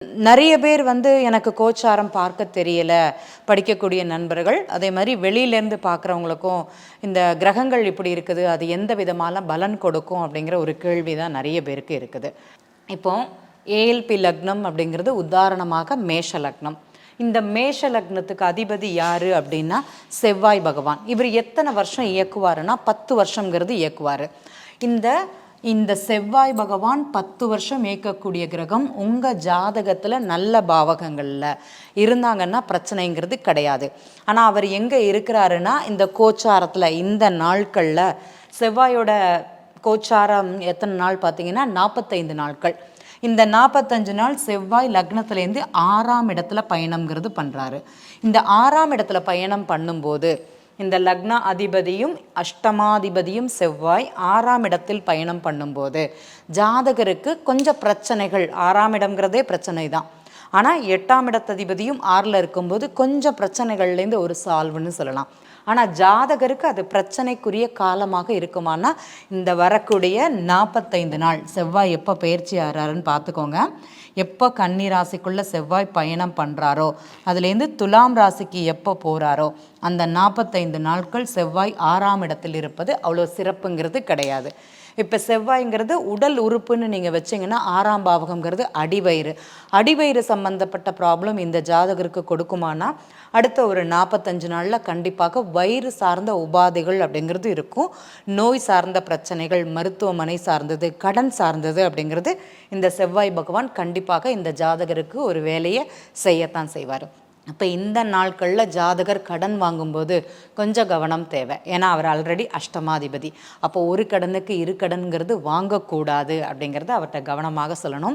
நிறைய பேர் எனக்கு கோச்சாரம் பார்க்க தெரியல, படிக்கக்கூடிய நண்பர்கள். அதே மாதிரி வெளியிலேருந்து பார்க்குறவங்களுக்கும் இந்த கிரகங்கள் இப்படி இருக்குது, அது எந்த விதமான பலன் கொடுக்கும் அப்படிங்கிற ஒரு கேள்வி தான் நிறைய பேருக்கு இருக்குது. இப்போ ஏஎல்பி லக்னம் அப்படிங்கிறது உதாரணமாக மேஷ லக்னம். இந்த மேஷ லக்னத்துக்கு அதிபதி யார் அப்படின்னா செவ்வாய் பகவான். இவர் எத்தனை வருஷம் இயக்குவாருன்னா 10 வருஷங்கிறது இயக்குவார். இந்த செவ்வாய் பகவான் 10 வருஷம் இயக்கக்கூடிய கிரகம் உங்கள் ஜாதகத்தில் நல்ல பாவகங்களில் இருந்தாங்கன்னா பிரச்சனைங்கிறது கிடையாது. ஆனால் அவர் எங்கே இருக்கிறாருன்னா இந்த கோச்சாரத்தில் இந்த நாட்களில் செவ்வாயோட கோச்சாரம் எத்தனை நாள் பார்த்தீங்கன்னா 45 நாட்கள். இந்த 45 நாள் செவ்வாய் லக்னத்துலேருந்து 6ஆம் இடத்துல பயணம்ங்கிறது பண்ணுறாரு. இந்த 6ஆம் இடத்துல பயணம் பண்ணும்போது இந்த லக்ன அதிபதியும் அஷ்டமாதிபதியும் செவ்வாய் 6ஆம் இடத்தில் பயணம் பண்ணும்போது ஜாதகருக்கு கொஞ்சம் பிரச்சனைகள், 6ஆம் இடம்ங்கிறதே பிரச்சனை தான். ஆனால் 8ஆம் இடத்ததிபதியும் 6ல் இருக்கும்போது கொஞ்சம் பிரச்சனைகள்லேருந்து ஒரு சால்வ்னு சொல்லலாம். ஆனால் ஜாதகருக்கு அது பிரச்சனைக்குரிய காலமாக இருக்குமானா இந்த வரக்கூடிய 45 நாள் செவ்வாய் எப்போ பயிற்சி ஆகிறாருன்னு பார்த்துக்கோங்க. எப்போ கன்னி ராசிக்குள்ளே செவ்வாய் பயணம் பண்ணுறாரோ அதுலேருந்து துலாம் ராசிக்கு எப்போ போகிறாரோ அந்த 45 நாட்கள் செவ்வாய் 6ஆம் இடத்தில் இருப்பது அவ்வளோ சிறப்புங்கிறது கிடையாது. இப்போ செவ்வாய்ங்கிறது உடல் உறுப்புன்னு நீங்கள் வச்சிங்கன்னா 6ஆம் பாவகங்கிறது அடிவயிறு சம்மந்தப்பட்ட ப்ராப்ளம் இந்த ஜாதகருக்கு கொடுக்குமானா அடுத்த ஒரு 45 நாளில் கண்டிப்பாக வயிறு சார்ந்த உபாதைகள் அப்படிங்கிறது இருக்கும். நோய் சார்ந்த பிரச்சனைகள், மருத்துவமனை சார்ந்தது, கடன் சார்ந்தது அப்படிங்கிறது இந்த செவ்வாய் பகவான் கண்டிப்பாக இந்த ஜாதகருக்கு ஒரு வேலையை செய்யத்தான் செய்வார். அப்போ இந்த நாட்களில் ஜாதகர் கடன் வாங்கும்போது கொஞ்சம் கவனம் தேவை. ஏன்னா அவர் ஆல்ரெடி அஷ்டமாதிபதி. அப்போ ஒரு கடனுக்கு 2 கடன்கிறது வாங்கக்கூடாது அப்படிங்கிறத அவர்கிட்ட கவனமாக சொல்லணும்.